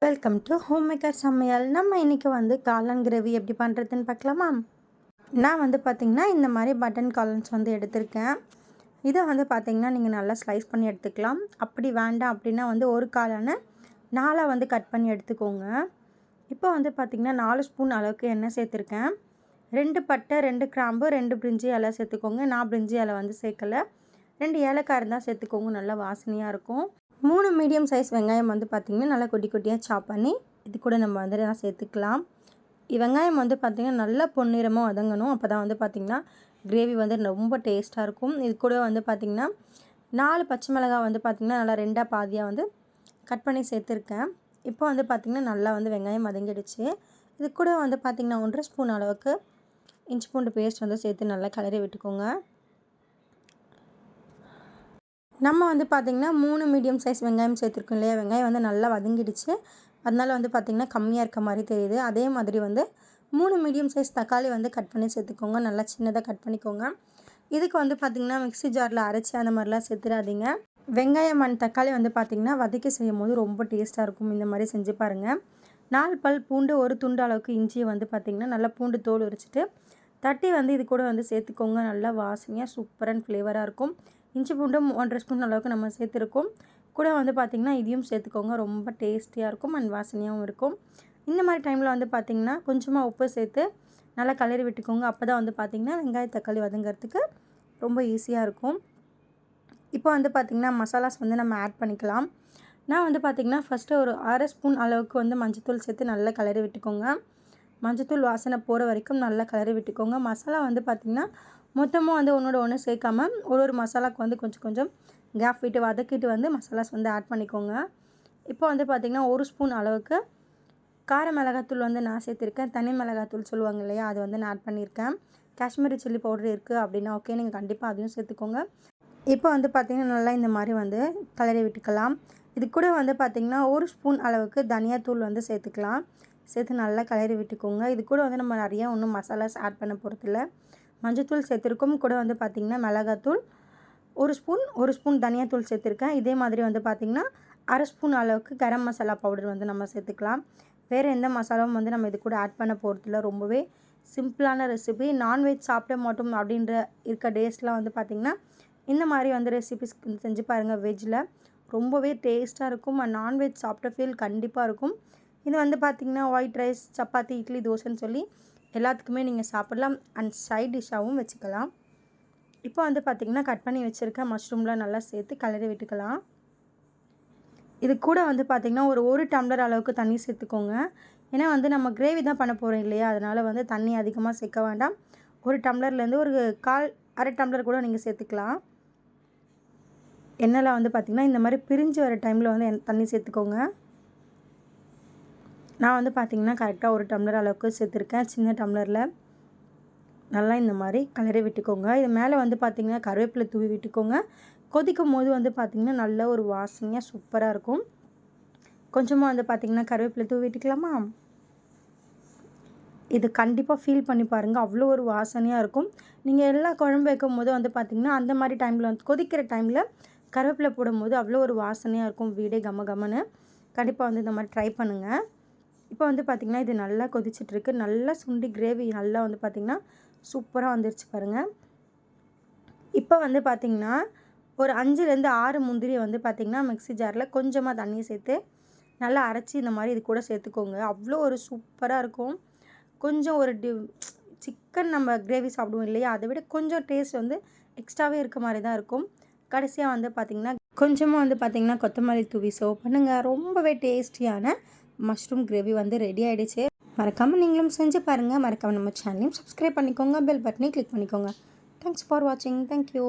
Welcome to home maker சமையல். நம்ம இன்றைக்கி வந்து காளான் கிரேவி எப்படி பண்ணுறதுன்னு பார்க்கலாமா? நான் வந்து பார்த்திங்கன்னா இந்த மாதிரி பட்டன் காளான்ஸ் வந்து எடுத்திருக்கேன். இதை வந்து பார்த்திங்கன்னா நீங்கள் நல்லா ஸ்லைஸ் பண்ணி எடுத்துக்கலாம். அப்படி வேண்டாம் அப்படின்னா வந்து ஒரு காளானை 4 வந்து கட் பண்ணி எடுத்துக்கோங்க. இப்போ வந்து பார்த்திங்கன்னா 4 ஸ்பூன் அளவுக்கு எண்ணெய் சேர்த்துருக்கேன். 2 பட்டை, 2 கிராம்பு, 2 பிரிஞ்சி இலை சேர்த்துக்கோங்க. நான் பிரிஞ்சி இலை வந்து சேர்க்கலை. 2 ஏலக்காய் இருந்தால் சேர்த்துக்கோங்க, நல்லா வாசனையாக இருக்கும். 3 மீடியம் சைஸ் வெங்காயம் வந்து பார்த்திங்கன்னா நல்லா குட்டி குட்டியாக சாப் பண்ணி இது கூட நம்ம வந்து சேர்த்துக்கலாம். வெங்காயம் வந்து பார்த்திங்கன்னா நல்லா பொன்னிறமாக வதங்கணும். அப்போ தான் வந்து பார்த்திங்கன்னா கிரேவி வந்து ரொம்ப டேஸ்ட்டாக இருக்கும். இது கூட வந்து பார்த்திங்கன்னா 4 பச்சை மிளகாய் வந்து பார்த்திங்கன்னா நல்லா 2ஆக பாதியாக வந்து கட் பண்ணி சேர்த்துருக்கேன். இப்போ வந்து பார்த்திங்கன்னா நல்லா வந்து வெங்காயம் வதங்கிடுச்சு. இது கூட வந்து பார்த்திங்கன்னா 1.5 ஸ்பூன் அளவுக்கு இஞ்சி பூண்டு பேஸ்ட் வந்து சேர்த்து நல்லா கிளறி விட்டுக்கோங்க. நம்ம வந்து பார்த்திங்கன்னா 3 மீடியம் சைஸ் வெங்காயம் சேர்த்துருக்கோம் இல்லையா? வெங்காயம் வந்து நல்லா வதங்கிடுச்சு. அதனால் வந்து பார்த்திங்கன்னா கம்மியாக இருக்க மாதிரி தெரியுது. அதே மாதிரி வந்து 3 மீடியம் சைஸ் தக்காளி வந்து கட் பண்ணி சேர்த்துக்கோங்க. நல்லா சின்னதாக கட் பண்ணிக்கோங்க. இதுக்கு வந்து பார்த்திங்கன்னா மிக்ஸி ஜாரில் அரைச்சி அந்த மாதிரிலாம் சேர்த்துடாதீங்க. வெங்காயம் அண்ட் தக்காளி வந்து பார்த்திங்கன்னா வதக்கி செய்யும் போது ரொம்ப டேஸ்ட்டாக இருக்கும். இந்த மாதிரி செஞ்சு பாருங்கள். 4 பல் பூண்டு, 1 துண்டு அளவுக்கு இஞ்சியை வந்து பார்த்திங்கன்னா நல்லா பூண்டு தோல் உரிச்சிட்டு தட்டி வந்து இது கூட வந்து சேர்த்துக்கோங்க. நல்லா வாசனையாக சூப்பர் அண்ட் ஃப்ளேவராக இருக்கும். இஞ்சி பூண்டும் 1.5 ஸ்பூன் அளவுக்கு நம்ம சேர்த்துருக்கோம். கூட வந்து பார்த்திங்கன்னா இதையும் சேர்த்துக்கோங்க. ரொம்ப டேஸ்டியாக இருக்கும் அண்ட் வாசனையாகவும் இருக்கும். இந்த மாதிரி டைமில் வந்து பார்த்திங்கன்னா கொஞ்சமாக உப்பு சேர்த்து நல்லா கிளறி விட்டுக்கோங்க. அப்போ தான் வந்து பார்த்திங்கன்னா வெங்காய தக்காளி வதங்கிறதுக்கு ரொம்ப ஈஸியாக இருக்கும். இப்போ வந்து பார்த்திங்கன்னா மசாலாஸ் வந்து நம்ம ஆட் பண்ணிக்கலாம். நான் வந்து பார்த்திங்கன்னா ஃபஸ்ட்டு ஒரு 1/2 ஸ்பூன் அளவுக்கு வந்து மஞ்சத்தூள் சேர்த்து நல்லா கிளறி விட்டுக்கோங்க. மஞ்சத்தூள் வாசனை போகிற வரைக்கும் நல்லா கிளறி விட்டுக்கோங்க. மசாலா வந்து பார்த்திங்கன்னா மொத்தமாக வந்து ஒன்றோட ஒன்று சேர்க்காம ஒரு மசாலாவுக்கு வந்து கொஞ்சம் கொஞ்சம் கேப் விட்டு வதக்கிட்டு வந்து மசாலாஸ் வந்து ஆட் பண்ணிக்கோங்க. இப்போ வந்து பார்த்திங்கன்னா 1 ஸ்பூன் அளவுக்கு கார மிளகாத்தூள் வந்து நான் சேர்த்துருக்கேன். தனி மிளகாத்தூள் சொல்லுவாங்க இல்லையா? அது வந்து நான் ஆட் பண்ணியிருக்கேன். காஷ்மீரி சில்லி பவுடர் இருக்குது அப்படின்னா ஓகே, நீங்கள் கண்டிப்பாக அதையும் சேர்த்துக்கோங்க. இப்போ வந்து பார்த்திங்கன்னா நல்லா இந்த மாதிரி வந்து கிளறி விட்டுக்கலாம். இது கூட வந்து பார்த்திங்கன்னா 1 ஸ்பூன் அளவுக்கு தனியாத்தூள் வந்து சேர்த்துக்கலாம். சேர்த்து நல்லா கிளறி விட்டுக்கோங்க. இது கூட வந்து நம்ம நிறையா ஒன்றும் மசாலாஸ் ஆட் பண்ண போகிறதில்ல. மஞ்சத்தூள் சேர்த்துருக்கோம். கூட வந்து பார்த்திங்கன்னா மிளகாத்தூள் 1 ஸ்பூன் தனியாத்தூள் சேர்த்துருக்கேன். இதே மாதிரி வந்து பார்த்திங்கன்னா 1/2 ஸ்பூன் அளவுக்கு கரம் மசாலா பவுடர் வந்து நம்ம சேர்த்துக்கலாம். வேறு எந்த மசாலாவும் வந்து நம்ம இது கூட ஆட் பண்ண போகிறதில்ல. ரொம்பவே சிம்பிளான ரெசிபி. நான்வெஜ் சாப்பிட மாட்டோம் அப்படின்ற இருக்க டேஸ்லாம் வந்து பார்த்திங்கன்னா இந்த மாதிரி வந்து ரெசிபிஸ் செஞ்சு பாருங்கள். வெஜ்ஜில் ரொம்பவே டேஸ்ட்டாக இருக்கும். நான்வெஜ் சாப்பிட்ட ஃபீல் கண்டிப்பாக இருக்கும். இது வந்து பார்த்திங்கன்னா ஒயிட் ரைஸ், சப்பாத்தி, இட்லி, தோசைன்னு சொல்லி எல்லாத்துக்குமே நீங்கள் சாப்பிடலாம் அண்ட் சைட் டிஷ்ஷாகவும் வச்சுக்கலாம். இப்போ வந்து பார்த்திங்கன்னா கட் பண்ணி வச்சுருக்க மஷ்ரூம்லாம் நல்லா சேர்த்து கிளறி விட்டுக்கலாம். இது கூட வந்து பார்த்திங்கன்னா ஒரு டம்ளர் அளவுக்கு தண்ணி சேர்த்துக்கோங்க. ஏன்னா வந்து நம்ம கிரேவி தான் பண்ண போகிறோம் இல்லையா? அதனால் வந்து தண்ணி அதிகமாக சேர்க்க வேண்டாம். 1 டம்ளர்லேருந்து ஒரு அரை டம்ளர் கூட நீங்கள் சேர்த்துக்கலாம். எண்ணெயில் வந்து பார்த்திங்கன்னா இந்த மாதிரி பிரிஞ்சு வர டைமில் வந்து தண்ணி சேர்த்துக்கோங்க. நான் வந்து பார்த்திங்கன்னா கரெக்டாக 1 டம்ளர் அளவுக்கு சேர்த்துருக்கேன். சின்ன டம்ளரில் நல்லா இந்த மாதிரி கிளறி விட்டுக்கோங்க. இது மேலே வந்து பார்த்திங்கன்னா கருவேப்பிலை தூவி விட்டுக்கோங்க. கொதிக்கும் போது வந்து பார்த்திங்கன்னா நல்ல ஒரு வாசனையாக சூப்பராக இருக்கும். கொஞ்சமாக வந்து பார்த்திங்கன்னா கருவேப்பிலை தூவி விட்டுக்கலாமா? இது கண்டிப்பாக ஃபீல் பண்ணி பாருங்கள். அவ்வளோ ஒரு வாசனையாக இருக்கும். நீங்கள் எல்லா குழம்பு வைக்கும் போது வந்து பார்த்திங்கன்னா அந்த மாதிரி டைமில் வந்து கொதிக்கிற டைமில் கருவேப்பிலை போடும்போது அவ்வளோ ஒரு வாசனையாக இருக்கும். வீடே கம கமன்னு. கண்டிப்பாக வந்து இந்த மாதிரி ட்ரை பண்ணுங்கள். இப்போ வந்து பார்த்திங்கன்னா இது நல்லா கொதிச்சிட்ருக்கு. நல்லா சுண்டி கிரேவி நல்லா வந்து பார்த்திங்கன்னா சூப்பராக வந்துருச்சு பாருங்கள். இப்போ வந்து பார்த்திங்கன்னா ஒரு 5லேருந்து 6 முந்திரியை வந்து பார்த்திங்கன்னா மிக்ஸி ஜாரில் கொஞ்சமாக தண்ணி சேர்த்து நல்லா அரைச்சி இந்த மாதிரி இது கூட சேர்த்துக்கோங்க. அவ்வளோ ஒரு சூப்பராக இருக்கும். கொஞ்சம் ஒரு சிக்கன் நம்ம கிரேவி சாப்பிடுவோம் இல்லையா? அதை விட கொஞ்சம் டேஸ்ட் வந்து எக்ஸ்ட்ராவே இருக்க மாதிரி தான் இருக்கும். கடைசியாக வந்து பார்த்திங்கன்னா கொஞ்சமாக வந்து பார்த்திங்கன்னா கொத்தமல்லி தூவி சர்வ் பண்ணுங்கள். ரொம்பவே டேஸ்டியான மஷ்ரூம் கிரேவி வந்து ரெடி ஆகிடுச்சு. மறக்காமல் நீங்களும் செஞ்சு பாருங்கள். மறக்காமல் நம்ம சேனலையும் சப்ஸ்கிரைப் பண்ணிக்கோங்க. பெல் பட்டனையும் கிளிக் பண்ணிக்கோங்க. தேங்க்ஸ் ஃபார் வாட்சிங். தேங்க்யூ.